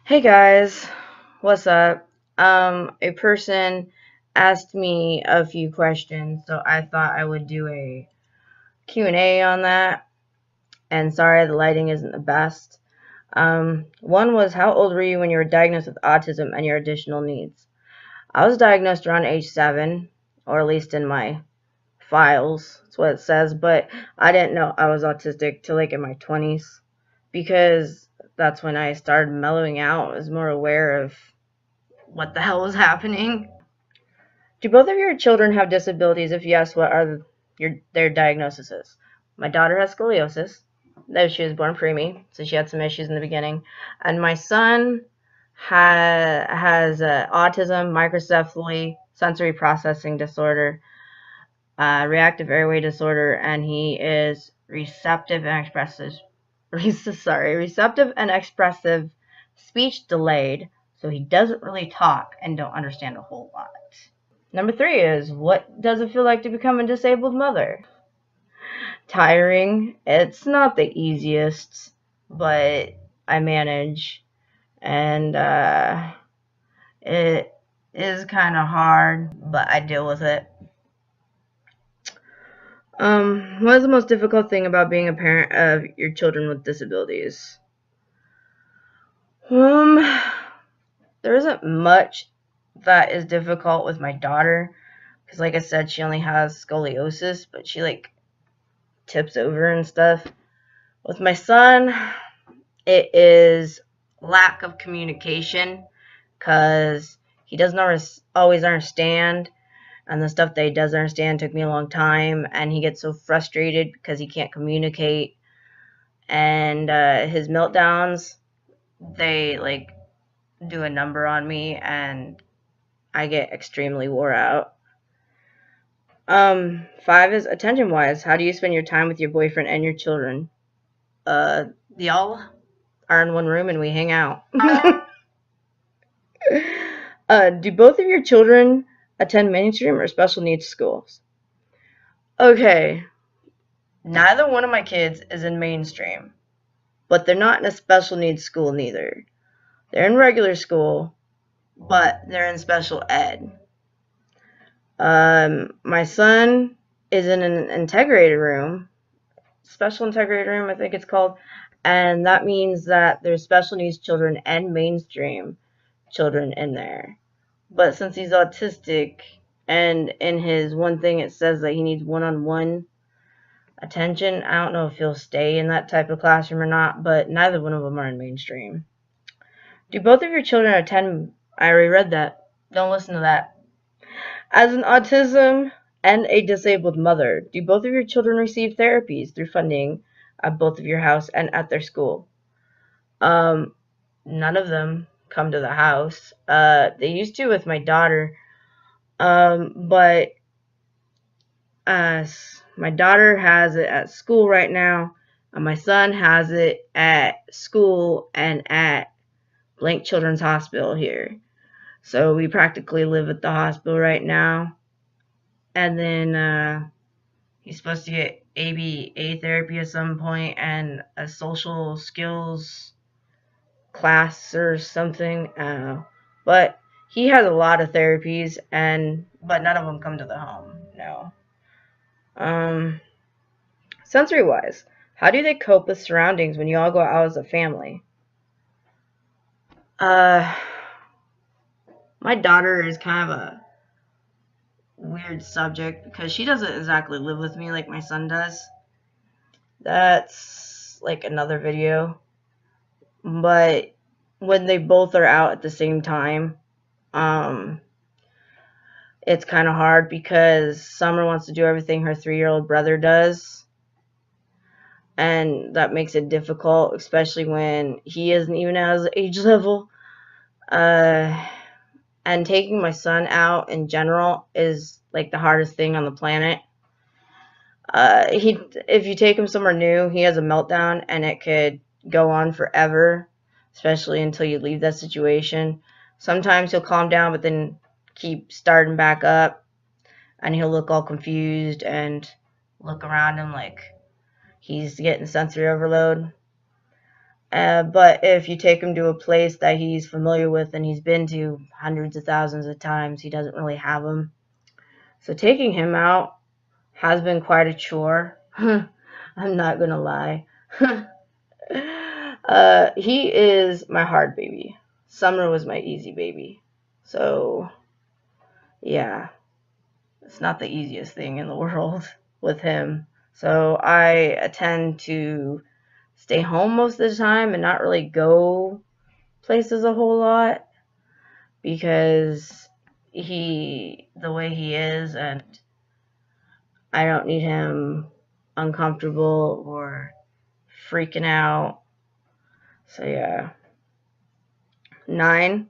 Hey guys, what's up? A person asked me a few questions, so I thought I would do a Q&A on that. And sorry, the lighting isn't the best. One was, how old were you when you were diagnosed with autism and your additional needs? I was diagnosed around age 7, or at least in my files. That's what it says, but I didn't know I was autistic till like in my 20s because that's when I started mellowing out. I was more aware of what the hell was happening. Do both of your children have disabilities? If yes, what are their diagnoses? My daughter has scoliosis. Though she was born preemie, so she had some issues in the beginning. And my son has autism, microcephaly, sensory processing disorder, reactive airway disorder, and he is receptive and expressive. Receptive and expressive, speech delayed, so he doesn't really talk and don't understand a whole lot. Number 3 is, what does it feel like to become a disabled mother? Tiring. It's not the easiest, but I manage, and it is kind of hard, but I deal with it. What is the most difficult thing about being a parent of your children with disabilities? There isn't much that is difficult with my daughter, because like I said, she only has scoliosis, but she like tips over and stuff. With my son, it is lack of communication, because he doesn't always understand, and the stuff that he does understand took me a long time, and he gets so frustrated because he can't communicate, and his meltdowns, they like do a number on me, and I get extremely wore out. 5 is attention wise. How do you spend your time with your boyfriend and your children? They all are in one room and we hang out. Do both of your children attend mainstream or special needs schools? Okay, neither one of my kids is in mainstream, but they're not in a special needs school neither. They're in regular school, but they're in special ed. My son is in an integrated room, special integrated room, I think it's called, and that means that there's special needs children and mainstream children in there. But since he's autistic, and in his one thing it says that he needs one-on-one attention, I don't know if he'll stay in that type of classroom or not, but neither one of them are in mainstream. Do both of your children attend? I already read that. Don't listen to that. As an autism and a disabled mother, do both of your children receive therapies through funding at both of your house and at their school? None of them come to the house. They used to with my daughter, but my daughter has it at school right now, and my son has it at school and at Blank Children's Hospital here. So we practically live at the hospital right now. And then he's supposed to get ABA therapy at some point and a social skills class or something. But he has a lot of therapies, but none of them come to the home. No. Sensory wise, how do they cope with surroundings when you all go out as a family? Uh, my daughter is kind of a weird subject because she doesn't exactly live with me like my son does. That's like another video. But when they both are out at the same time, it's kind of hard because Summer wants to do everything her 3-year-old brother does, and that makes it difficult, especially when he isn't even at his age level. And taking my son out in general is like the hardest thing on the planet. If you take him somewhere new, he has a meltdown, and it could go on forever, especially until you leave that situation. Sometimes he'll calm down, but then keep starting back up, and he'll look all confused and look around him like he's getting sensory overload. But if you take him to a place that he's familiar with and he's been to hundreds of thousands of times, he doesn't really have them. So taking him out has been quite a chore. I'm not gonna lie. He is my hard baby. Summer was my easy baby. So, yeah, it's not the easiest thing in the world with him. So I tend to stay home most of the time and not really go places a whole lot because the way he is, and I don't need him uncomfortable or freaking out. So yeah. 9.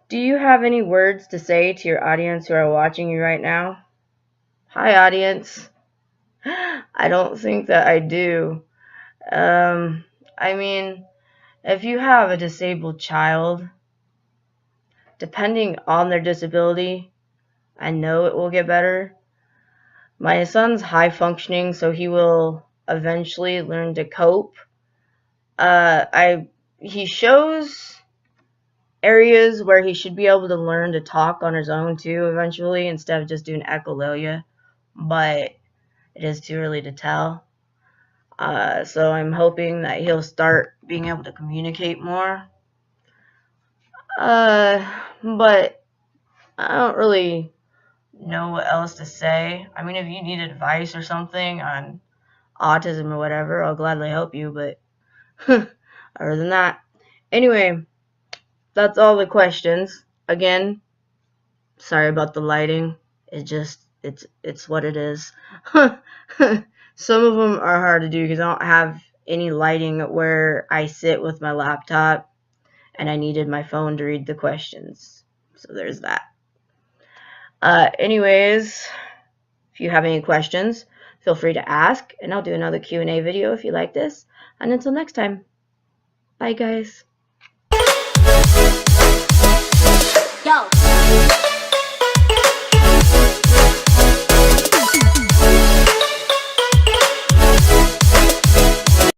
Do you have any words to say to your audience who are watching you right now? Hi, audience. I don't think that I do. I mean, if you have a disabled child, depending on their disability, I know it will get better. My son's high functioning, so he will eventually learn to cope. He shows areas where he should be able to learn to talk on his own too eventually, instead of just doing echolalia, but it is too early to tell. So I'm hoping that he'll start being able to communicate more. But I don't really know what else to say. I mean, if you need advice or something on autism or whatever, I'll gladly help you, but other than that. Anyway, that's all the questions. Again, sorry about the lighting. It's what it is. Some of them are hard to do because I don't have any lighting where I sit with my laptop, and I needed my phone to read the questions. So there's that. Anyways, if you have any questions, feel free to ask, and I'll do another Q&A video if you like this. And until next time, bye guys.